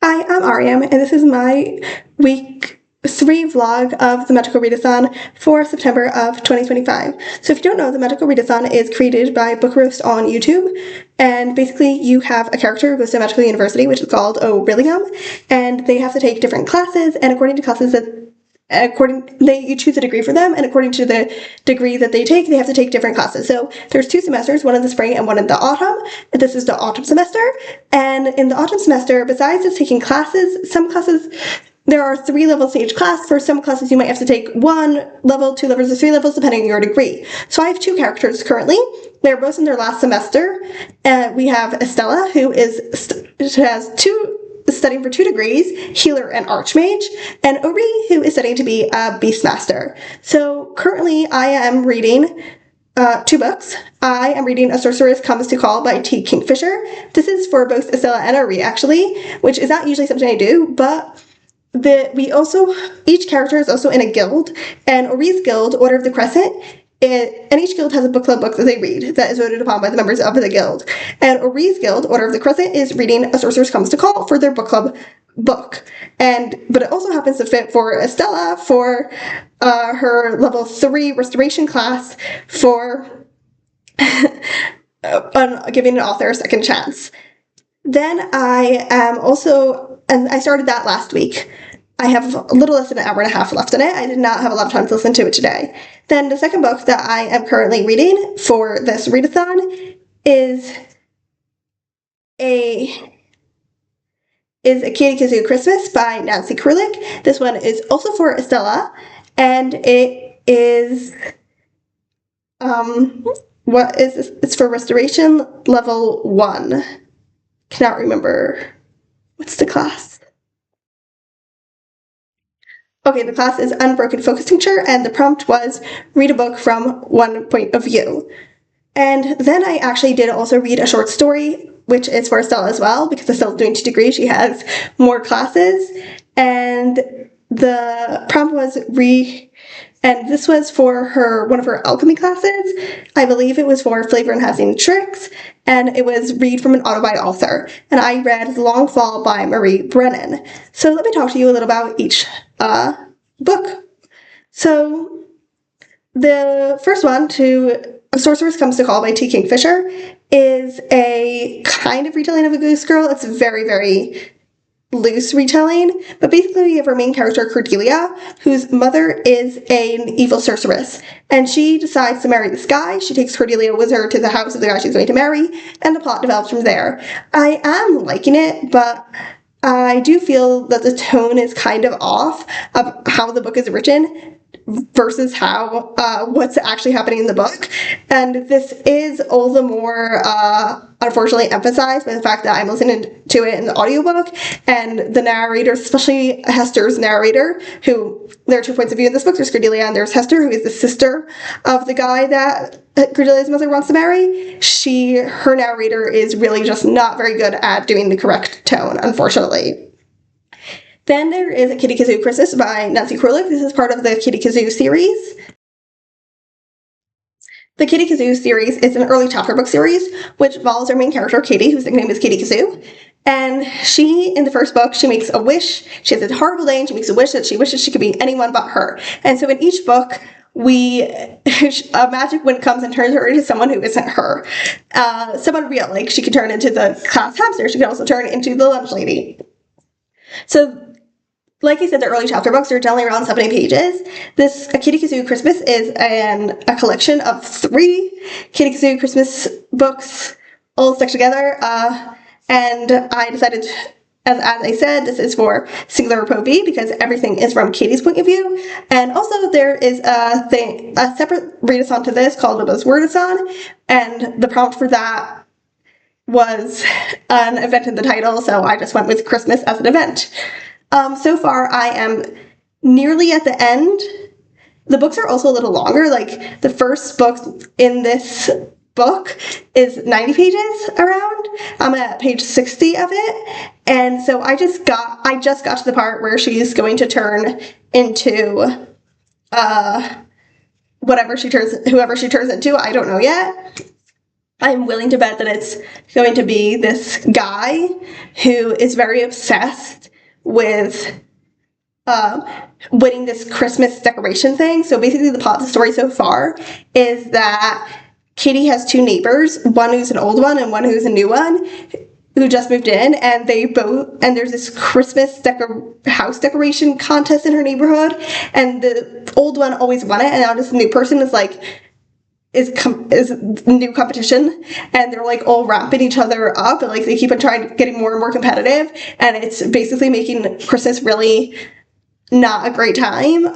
Hi, I'm Ariam, and this is my week 3 vlog of the Magical Readathon for September of 2025. So if you don't know, the Magical Readathon is created by Book Roast on YouTube, and basically you have a character who goes to a magical university, which is called Readathon, and they have to take different classes, and according to classes that you choose a degree for them, and according to the degree that they take, they have to take different classes. So there's 2 semesters, one in the spring and one in the autumn. This is the autumn semester, and in the autumn semester, besides just taking classes, some classes, there are 3 levels to each class. For some classes, you might have to take 1 level, 2 levels, or 3 levels, depending on your degree. So I have 2 characters currently. They're both in their last semester. We have Estella, who has studying for 2 degrees, Healer and Archmage, and Ori, who is studying to be a Beastmaster. So currently I am reading 2 books. I am reading A Sorceress Comes to Call by T. Kingfisher. This is for both Estella and Ori, actually, which is not usually something I do, but each character is also in a guild, and Ori's guild, Order of the Crescent, and each guild has a book club book that they read that is voted upon by the members of the guild. And Ori's guild, Order of the Crescent, is reading A Sorceress Comes to Call for their book club book. But it also happens to fit for Estella for her level 3 restoration class for giving an author a second chance. Then I am also, and I started that last week. I have a little less than an hour and a half left in it. I did not have a lot of time to listen to it today. Then the second book that I am currently reading for this readathon is a Katie Kazoo Christmas by Nancy Krulik. This one is also for Estella, and it is it's for restoration level 1. Cannot remember what's the class. Okay, the class is Unbroken Focus Tincture, and the prompt was read a book from one point of view. And then I actually did also read a short story, which is for Estella as well, because Estella's doing 2 degrees, she has more classes. And the prompt was and this was for one of her alchemy classes. I believe it was for Flavor Enhancing Tricks, and it was read from an auto by author. And I read The Long Fall by Marie Brennan. So let me talk to you a little about each book. So the first one, A Sorceress Comes to Call by T. Kingfisher, is a kind of retelling of A Goose Girl. It's very, very loose retelling, but basically we have our main character, Cordelia, whose mother is an evil sorceress, and she decides to marry this guy. She takes Cordelia with her to the house of the guy she's going to marry, and the plot develops from there. I am liking it, but I do feel that the tone is kind of off of how the book is written versus how what's actually happening in the book. And this is all the more unfortunately emphasized by the fact that I'm listening to it in the audiobook, and the narrator, especially Hester's narrator, who there are 2 points of view in this book. There's Cordelia and there's Hester, who is the sister of the guy that Cordelia's mother wants to marry. Her narrator is really just not very good at doing the correct tone, unfortunately. Then there is A Kitty Kazoo Christmas by Nancy Krulik. This is part of the Kitty Kazoo series. The Kitty Kazoo series is an early chapter book series, which follows our main character, Katie, whose nickname is Kitty Kazoo. And in the first book, she makes a wish. She has a horrible day, and she makes a wish that she wishes she could be anyone but her. And so in each book, a magic wind comes and turns her into someone who isn't her. Someone real, like she could turn into the class hamster. She could also turn into the lunch lady. So, like I said, the early chapter books are generally around 70 pages. This A Kitty Kazoo Christmas is a collection of 3 Kitty Kazoo Christmas books all stuck together. And I decided, as I said, this is for Singular POV because everything is from Katie's point of view. And also there is a separate readathon to this called Wibble's Wordathon, and the prompt for that was an event in the title, so I just went with Christmas as an event. So far, I am nearly at the end. The books are also a little longer. Like, the first book in this book is 90 pages around. I'm at page 60 of it. And so I just got to the part where she's going to turn into whoever she turns into. I don't know yet. I'm willing to bet that it's going to be this guy who is very obsessed with winning this Christmas decoration thing. So basically the plot of the story so far is that Katie has two neighbors, one who's an old one and one who's a new one, who just moved in, and there's this Christmas house decoration contest in her neighborhood, and the old one always won it, and now this new person is like, is new competition, and they're like all ramping each other up, and like they keep on getting more and more competitive, and it's basically making Christmas really not a great time.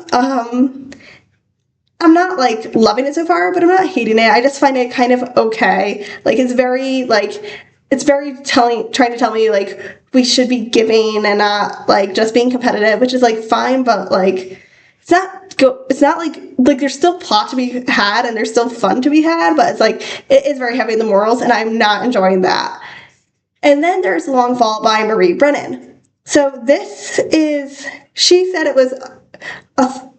I'm not like loving it so far, but I'm not hating it. I just find it kind of okay. Like it's very trying to tell me like we should be giving and not like just being competitive, which is like fine, but like it's not like there's still plot to be had and there's still fun to be had, but it's like it is very heavy in the morals, and I'm not enjoying that. And then there's Long Fall by Marie Brennan. So she said it was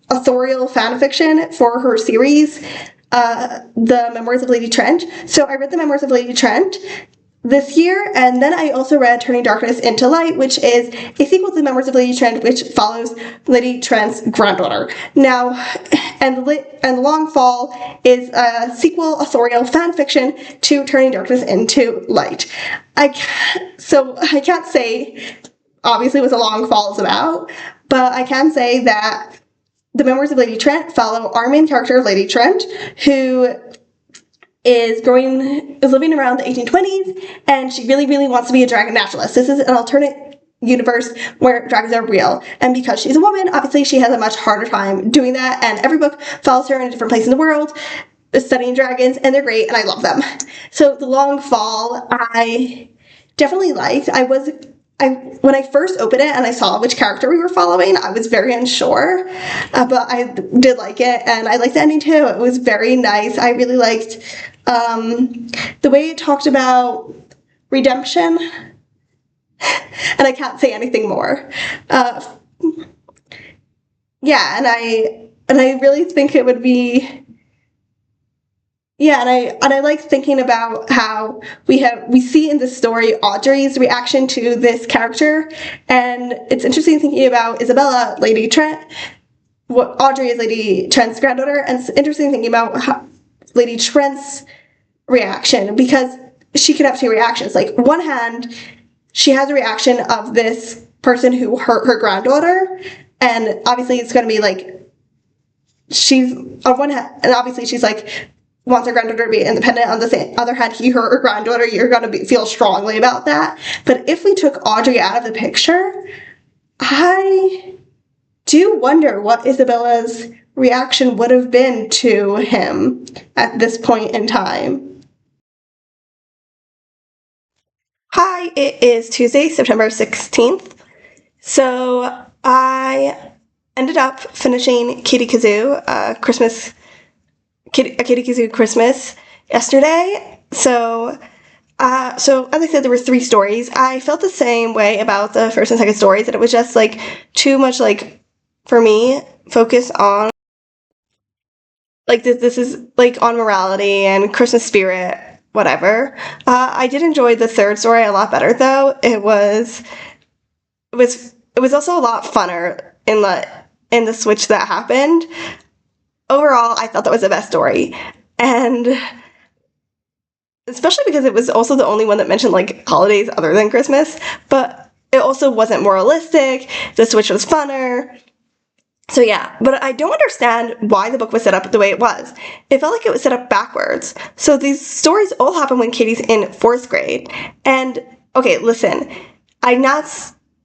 authorial fan fiction for her series, The Memoirs of Lady Trent. So I read The Memoirs of Lady Trent this year, and then I also read Turning Darkness into Light, which is a sequel to The Memoirs of Lady Trent, which follows Lady Trent's granddaughter. Now, and Long Fall is a sequel authorial fan fiction to Turning Darkness into Light. I can't say obviously what The Long Fall is about, but I can say that The Memoirs of Lady Trent follow our main character, Lady Trent, who is living around the 1820s, and she really, really wants to be a dragon naturalist. This is an alternate universe where dragons are real, and because she's a woman, obviously she has a much harder time doing that, and every book follows her in a different place in the world, studying dragons, and they're great, and I love them. So The Long Fall, I definitely liked. When I first opened it and I saw which character we were following, I was very unsure, but I did like it, and I liked the ending too. It was very nice. I really liked the way it talked about redemption, and I can't say anything more. Yeah, and I really think it would be. Yeah, and I like thinking about how we see in this story Audrey's reaction to this character, and it's interesting thinking about Isabella, Lady Trent. What Audrey is Lady Trent's granddaughter, and it's interesting thinking about Lady Trent's reaction, because she could have two reactions. Like, one hand, she has a reaction of this person who hurt her granddaughter, and obviously it's going to be like she's on one hand, and obviously she's like wants her granddaughter to be independent. On the other hand, he hurt her granddaughter. You're going to feel strongly about that. But if we took Audrey out of the picture, I do wonder what Isabella's reaction would have been to him at this point in time. Hi, it is Tuesday, September 16th. So I ended up finishing Kitty Kazoo, Kitty Kazoo Christmas yesterday. So as I said, there were 3 stories. I felt the same way about the first and second stories, that it was just like too much, like, for me, focus on like this is like on morality and Christmas spirit, whatever. I did enjoy the third story a lot better though. It was also a lot funner in the switch that happened. Overall, I thought that was the best story, and especially because it was also the only one that mentioned, like, holidays other than Christmas, but it also wasn't moralistic. The switch was funner. So yeah, but I don't understand why the book was set up the way it was. It felt like it was set up backwards. So these stories all happen when Katie's in 4th grade, and, okay, listen,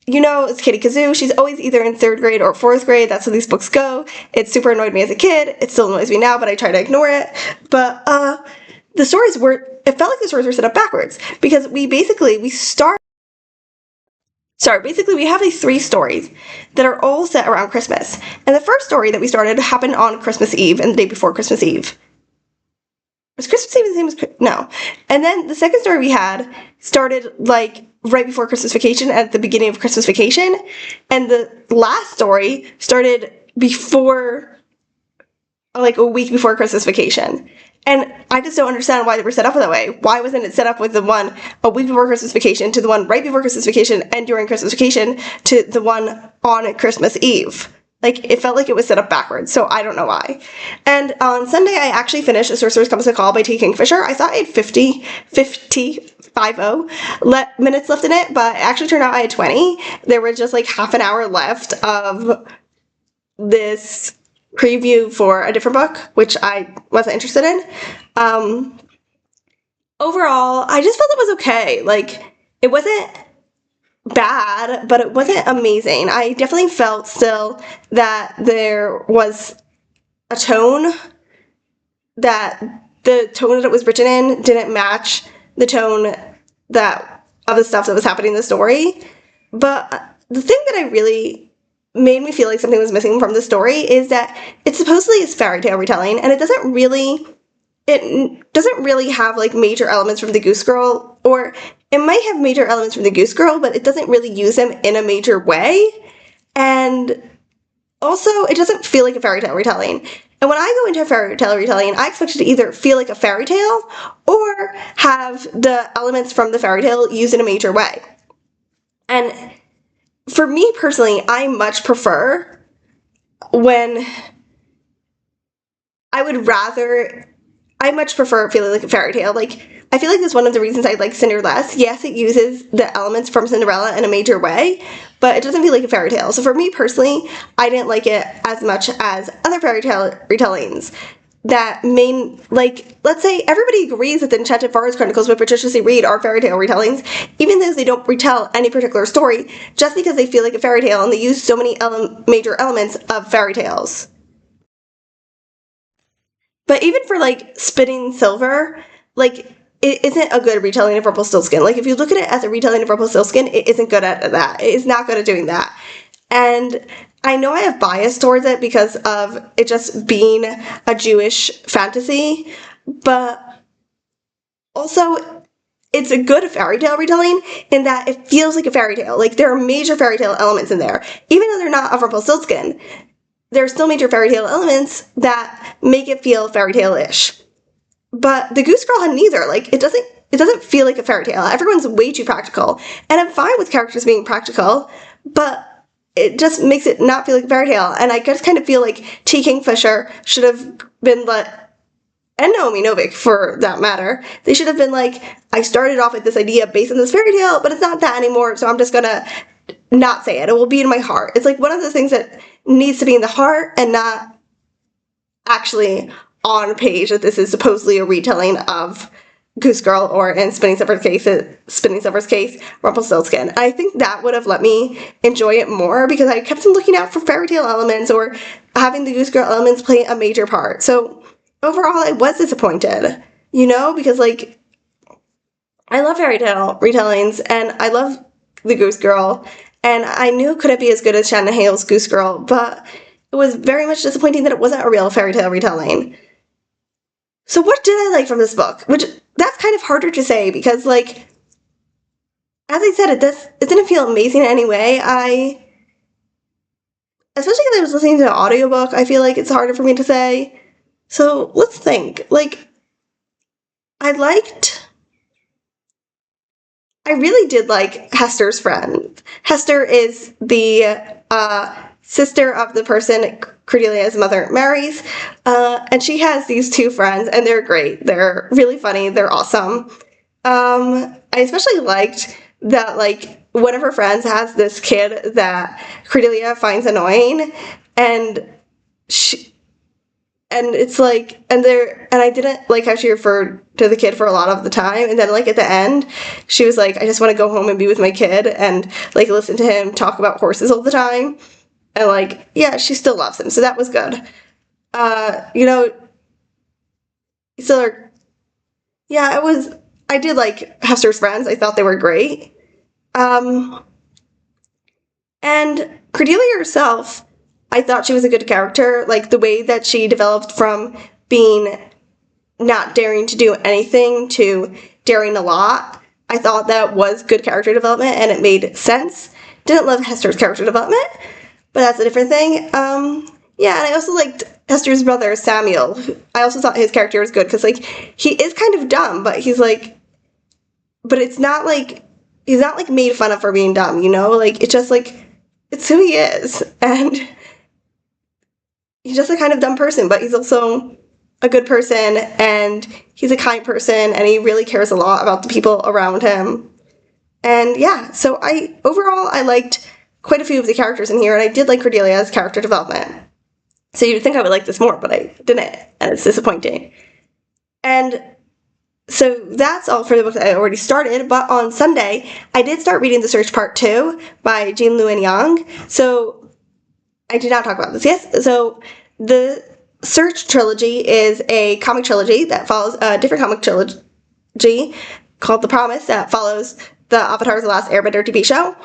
it's Kitty Kazoo. She's always either in 3rd grade or 4th grade. That's how these books go. It super annoyed me as a kid. It still annoys me now, but I try to ignore it. But it felt like the stories were set up backwards, because we have these 3 stories that are all set around Christmas. And the first story that we started happened on Christmas Eve and the day before Christmas Eve. Was Christmas Eve the same as... No. And then the second story we had started, like, right before Christmas vacation, at the beginning of Christmas vacation. And the last story started before, like, a week before Christmas vacation. And I just don't understand why they were set up that way. Why wasn't it set up with the one a week before Christmas vacation to the one right before Christmas vacation and during Christmas vacation to the one on Christmas Eve? Like, it felt like it was set up backwards, so I don't know why. And on Sunday, I actually finished A Sorcerer's Compass to Call by T. Kingfisher. I thought I had 50 minutes left in it, but it actually turned out I had 20. There was just like half an hour left of this preview for a different book, which I wasn't interested in. Overall, I just felt it was okay. Like, it wasn't bad, but it wasn't amazing. I definitely felt still that there was a tone, that the tone that it was written in didn't match the tone that of the stuff that was happening in the story. But the thing that I really made me feel like something was missing from the story is that it supposedly is fairy tale retelling, and it doesn't really have like major elements from the Goose Girl, or it might have major elements from the Goose Girl, but it doesn't really use them in a major way. And also, it doesn't feel like a fairy tale retelling. And when I go into a fairy tale retelling, I expect it to either feel like a fairy tale or have the elements from the fairy tale used in a major way. And for me personally, I much prefer when I much prefer feeling like a fairy tale. Like, I feel like that's one of the reasons I like Cinder less. Yes, it uses the elements from Cinderella in a major way, but it doesn't feel like a fairy tale. So for me personally, I didn't like it as much as other fairy tale retellings that let's say everybody agrees that the Enchanted Forest Chronicles by Patricia C. Reed are fairy tale retellings, even though they don't retell any particular story, just because they feel like a fairy tale and they use so many major elements of fairy tales. But even for, like, Spinning Silver, like, it isn't a good retelling of Rumpelstiltskin. Like, if you look at it as a retelling of Rumpelstiltskin, it isn't good at that. It is not good at doing that. And I know I have bias towards it because of it just being a Jewish fantasy, but also it's a good fairy tale retelling in that it feels like a fairy tale. Like, there are major fairy tale elements in there. Even though they're not of Rumpelstiltskin, there are still major fairy tale elements that make it feel fairy tale-ish. But the Goose Girl had neither. Like, it doesn't feel like a fairy tale. Everyone's way too practical. And I'm fine with characters being practical, but it just makes it not feel like a fairy tale. And I just kind of feel like T. Kingfisher should have been and Naomi Novik, for that matter, they should have been like, I started off with this idea based on this fairy tale, but it's not that anymore, so I'm just gonna not say it. It will be in my heart. It's like one of the things that needs to be in the heart and not actually on page that this is supposedly a retelling of Goose Girl, or in Spinning Silver's case, Rumpelstiltskin. I think that would have let me enjoy it more because I kept on looking out for fairy tale elements or having the Goose Girl elements play a major part. So overall, I was disappointed, because, like, I love fairy tale retellings and I love the Goose Girl, and I knew it couldn't be as good as Shannon Hale's Goose Girl, but it was very much disappointing that it wasn't a real fairy tale retelling. So what did I like from this book? Which, that's kind of harder to say because, like, as I said, it didn't feel amazing in any way. Especially because I was listening to an audiobook, I feel like it's harder for me to say. So let's think. Like, I really did like Hester's friend. Hester is the sister of the person Cordelia's mother marries, and she has these two friends, and they're great. They're really funny. They're awesome. I especially liked that, like, one of her friends has this kid that Cordelia finds annoying, and it's like, and I didn't like how she referred to the kid for a lot of the time, and then, like, at the end, she was like, I just want to go home and be with my kid, and, like, listen to him talk about horses all the time, and, like, yeah, she still loves him, so that was good. Still, yeah, I did like Hester's friends. I thought they were great. And Cordelia herself, I thought she was a good character. Like, the way that she developed from being not daring to do anything to daring a lot, I thought that was good character development, and it made sense. Didn't love Hester's character development, but that's a different thing. Yeah, and I also liked Esther's brother, Samuel. I also thought his character was good because, like, he is kind of dumb, but he's like, but it's not like, he's not like made fun of for being dumb, you know? Like, it's just like, it's who he is. And he's just a kind of dumb person, but he's also a good person and he's a kind person and he really cares a lot about the people around him. And yeah, so overall I liked quite a few of the characters in here, and I did like Cordelia's character development. So you'd think I would like this more, but I didn't, and it's disappointing. And so that's all for the book that I already started, but on Sunday, I did start reading The Search Part 2 by Jean Luen Yang. So I did not talk about this, yes? So the Search trilogy is a comic trilogy that follows a different comic trilogy called The Promise that follows the Avatar: The Last Airbender TV show.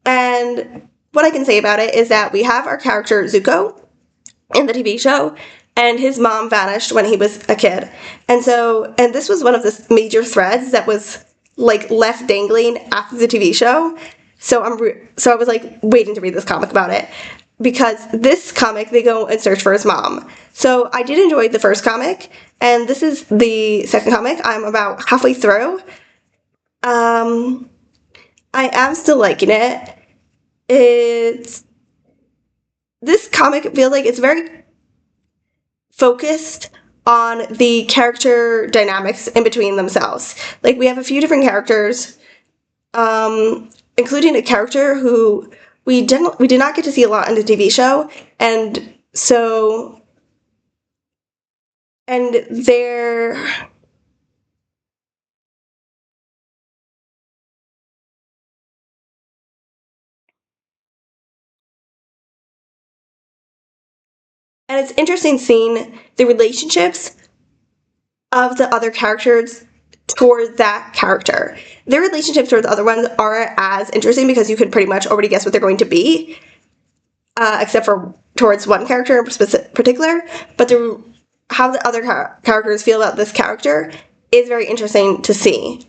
And what I can say about it is that we have our character Zuko in the TV show, and his mom vanished when he was a kid. And this was one of the major threads that was like left dangling after the TV show. So I was like waiting to read this comic about it, because this comic they go and search for his mom. So I did enjoy the first comic, and this is the second comic. I'm about halfway through. I am still liking it. This comic feels like it's very focused on the character dynamics in between themselves. Like, we have a few different characters, including a character who we did not get to see a lot in the TV show, and they're and it's interesting seeing the relationships of the other characters towards that character. Their relationships towards the other ones aren't as interesting because you could pretty much already guess what they're going to be, except for towards one character in particular. But how the other characters feel about this character is very interesting to see,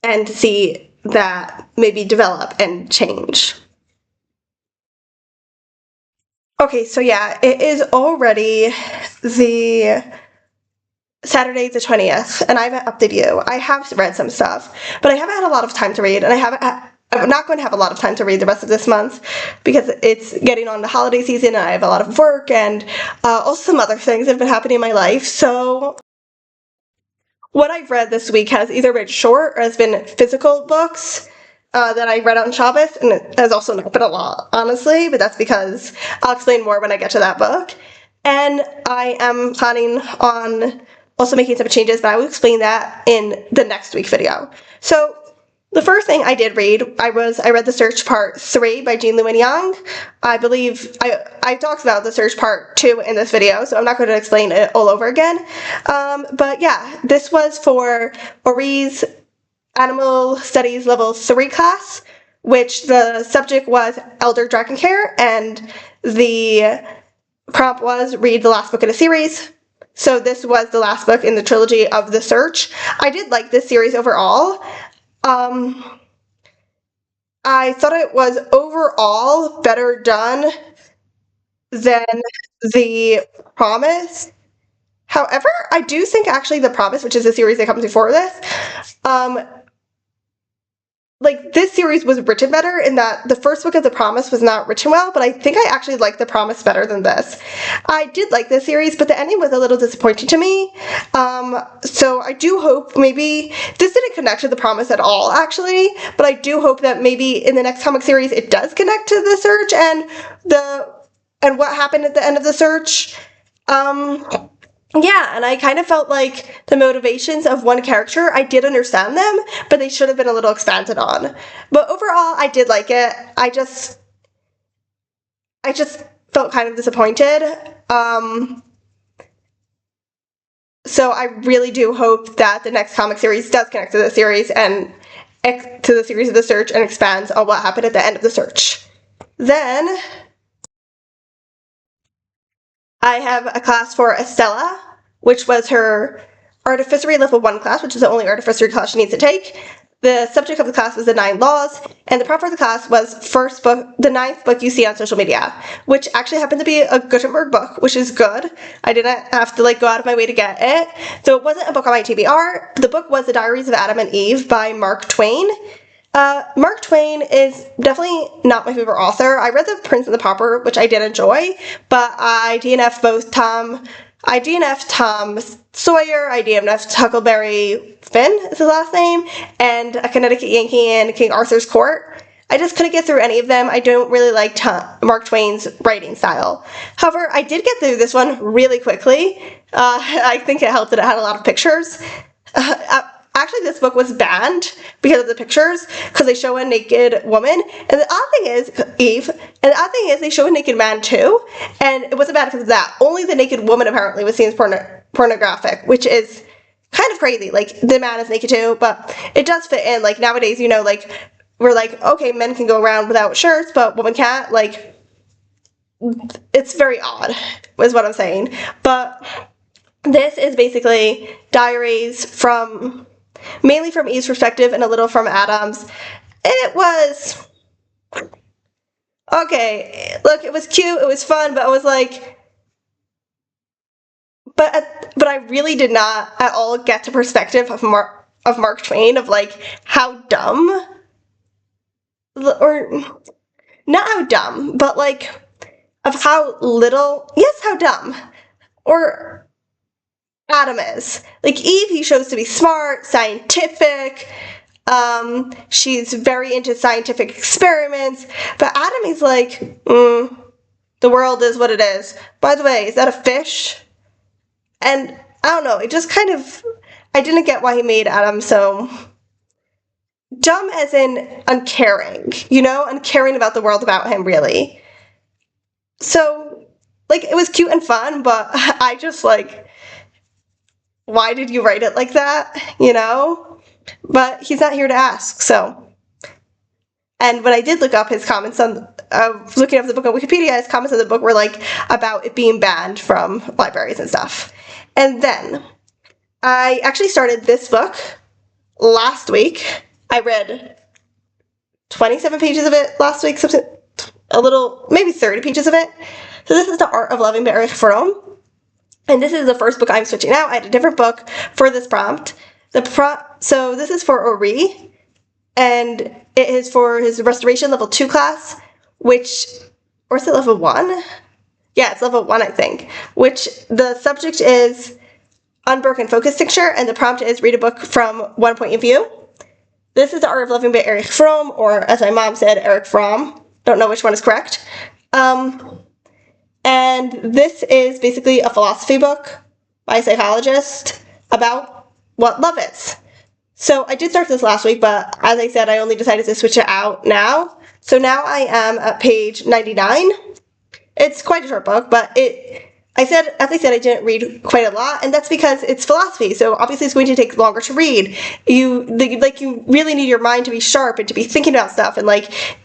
and to see that maybe develop and change. Okay, so yeah, it is already the Saturday the 20th, and I haven't updated you. I have read some stuff, but I haven't had a lot of time to read, and I'm not going to have a lot of time to read the rest of this month because it's getting on the holiday season, and I have a lot of work and also some other things that have been happening in my life. So what I've read this week has either been short or has been physical books that I read on Shabbos, and it has also not been a lot, honestly, but that's because I'll explain more when I get to that book. And I am planning on also making some changes, but I will explain that in the next week video. So the first thing I did read, I read The Search Part 3 by Jean Luen Yang. I believe I talked about The Search Part 2 in this video, so I'm not going to explain it all over again. But yeah, this was for Ori's Animal Studies Level 3 class, which the subject was Elder Dragon Care, and the prompt was read the last book in a series. So this was the last book in the trilogy of The Search. I did like this series overall. I thought it was overall better done than The Promise. However, I do think actually The Promise, which is a series that comes before this, like, this series was written better in that the first book of The Promise was not written well, but I think I actually like The Promise better than this. I did like this series, but the ending was a little disappointing to me. So I do hope maybe, this didn't connect to The Promise at all, actually, but I do hope that maybe in the next comic series it does connect to The Search and what happened at the end of The Search. Yeah, and I kind of felt like the motivations of one character, I did understand them, but they should have been a little expanded on. But overall, I did like it. I just felt kind of disappointed. So I really do hope that the next comic series does connect to the series and to the series of The Search and expands on what happened at the end of The Search. Then I have a class for Estella, which was her Artificery Level 1 class, which is the only Artificery class she needs to take. The subject of the class was the 9 laws, and the prompt for the class was the 9th book you see on social media, which actually happened to be a Gutenberg book, which is good. I didn't have to go out of my way to get it. So it wasn't a book on my TBR. The book was The Diaries of Adam and Eve by Mark Twain. Mark Twain is definitely not my favorite author. I read The Prince and the Pauper, which I did enjoy, but I DNF'd Tom Sawyer, I DNF'd Huckleberry Finn is his last name, and A Connecticut Yankee and King Arthur's Court. I just couldn't get through any of them. I don't really like Mark Twain's writing style. However, I did get through this one really quickly. I think it helped that it had a lot of pictures. Actually, this book was banned because of the pictures, because they show a naked woman. And the odd thing is, Eve, and the odd thing is they show a naked man too, and it wasn't bad because of that. Only the naked woman apparently was seen as pornographic, which is kind of crazy. The man is naked too, but it does fit in. Nowadays, we're okay, men can go around without shirts, but women can't. It's very odd, is what I'm saying. But this is basically diaries mainly from Eve's perspective and a little from Adam's. It was okay. Look, it was cute, it was fun, but I was but I really did not at all get the perspective of Mark Twain of how dumb, or not how dumb, but of how little, yes, how dumb, or Adam is. Eve, he shows to be smart, scientific, she's very into scientific experiments, but Adam, he's the world is what it is. By the way, is that a fish? And I don't know, it just I didn't get why he made Adam so dumb, as in uncaring, uncaring about the world about him, really. So, it was cute and fun, but I just, why did you write it like that, But he's not here to ask, so. And when I did look up his comments looking up the book on Wikipedia, his comments on the book were, about it being banned from libraries and stuff. And then, I actually started this book last week. I read 27 pages of it last week, maybe 30 pages of it. So this is The Art of Loving by Erich Fromm. And this is the first book I'm switching out. I had a different book for this prompt. So this is for Ori, and it is for his Restoration Level 2 class, or is it Level 1? Yeah, it's Level 1, I think, which the subject is Unbroken Focus Tincture, and the prompt is read a book from one point of view. This is The Art of Loving by Erich Fromm, or as my mom said, Erich Fromm. Don't know which one is correct. And this is basically a philosophy book by a psychologist about what love is. So I did start this last week, but as I said, I only decided to switch it out now. So now I am at page 99. It's quite a short book, but as I said, I didn't read quite a lot, and that's because it's philosophy, so obviously it's going to take longer to read. You really need your mind to be sharp and to be thinking about stuff, and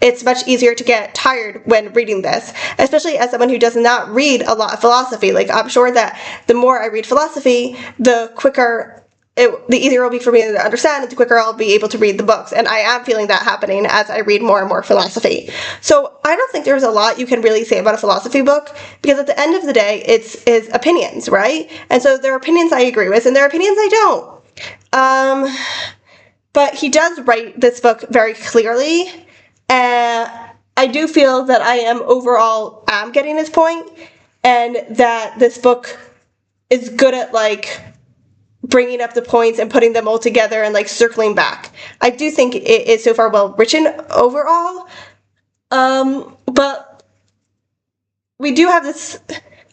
it's much easier to get tired when reading this, especially as someone who does not read a lot of philosophy. I'm sure that the more I read philosophy, the easier it will be for me to understand, and the quicker I'll be able to read the books. And I am feeling that happening as I read more and more philosophy. So I don't think there's a lot you can really say about a philosophy book, because at the end of the day, it's opinions, right? And so there are opinions I agree with, and there are opinions I don't. But he does write this book very clearly, and I do feel that I am getting his point, and that this book is good at bringing up the points and putting them all together and circling back. I do think it is so far well written overall, but we do have this.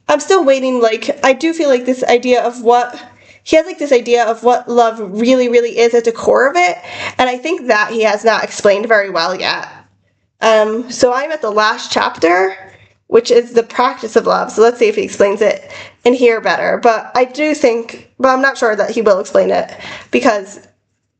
I'm still waiting. I do feel this idea of what he has this idea of what love really, really is at the core of it, and I think that he has not explained very well yet. So I'm at the last chapter, which is the practice of love. So let's see if he explains it in here better. But I'm not sure that he will explain it, because,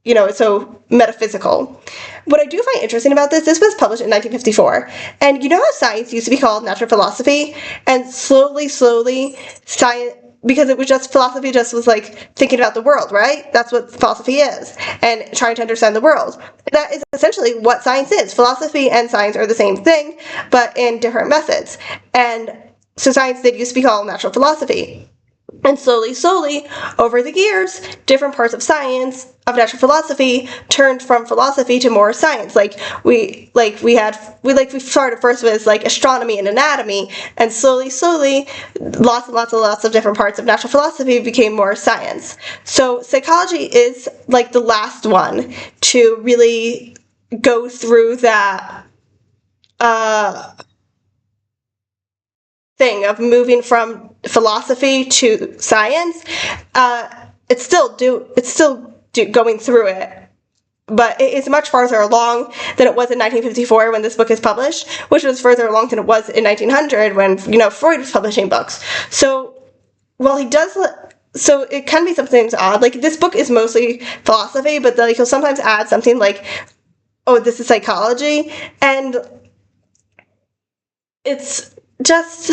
it's so metaphysical. What I do find interesting about this was published in 1954. And you know how science used to be called natural philosophy? And slowly, science, because it was just, philosophy just was like thinking about the world, right? That's what philosophy is, and trying to understand the world. That is essentially what science is. Philosophy and science are the same thing, but in different methods. And so science did used to be called natural philosophy. And slowly, over the years, different parts of science, of natural philosophy, turned from philosophy to more science. We started first with like astronomy and anatomy, and slowly, lots of different parts of natural philosophy became more science. So psychology is like the last one to really go through that thing of moving from philosophy to science. It's still going through it, but it is much farther along than it was in 1954 when this book is published, which was further along than it was in 1900 when Freud was publishing books. So while he does, so it can be sometimes odd. Like, this book is mostly philosophy, but like he'll sometimes add something like, oh, this is psychology, and it's just,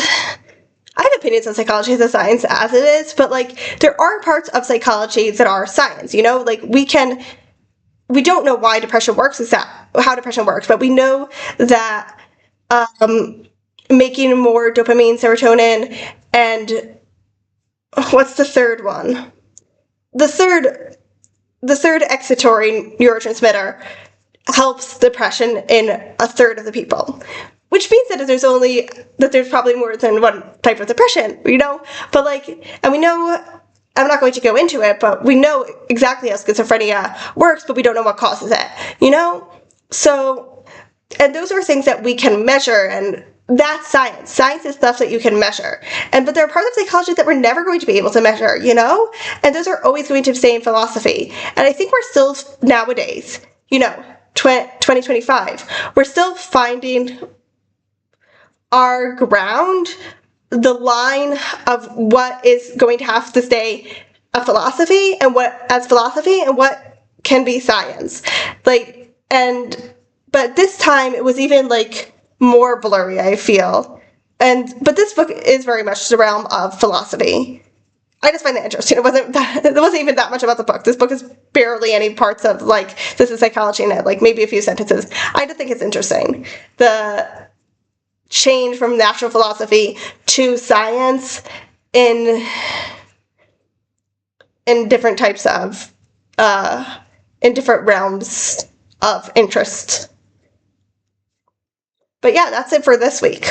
I have opinions on psychology as a science as it is, but like there are parts of psychology that are science, like we don't know why depression works, how depression works, but we know that making more dopamine, serotonin, and what's the third one? The third excitatory neurotransmitter helps depression in a third of the people, which means that there's probably more than one type of depression, but and we know, I'm not going to go into it, but we know exactly how schizophrenia works, but we don't know what causes it, so, and those are things that we can measure, and that's science. Science is stuff that you can measure. But there are parts of psychology that we're never going to be able to measure, and those are always going to stay in philosophy. And I think we're still, nowadays, 2025, we're still finding our ground, the line of what is going to have to stay a philosophy and what can be science. But this time it was even more blurry, I feel. But this book is very much the realm of philosophy. I just find it interesting. It wasn't even that much about the book. This book is barely any parts of this is psychology in it, maybe a few sentences. I just think it's interesting. The change from natural philosophy to science in different types of in different realms of interest. But yeah, that's it for this week.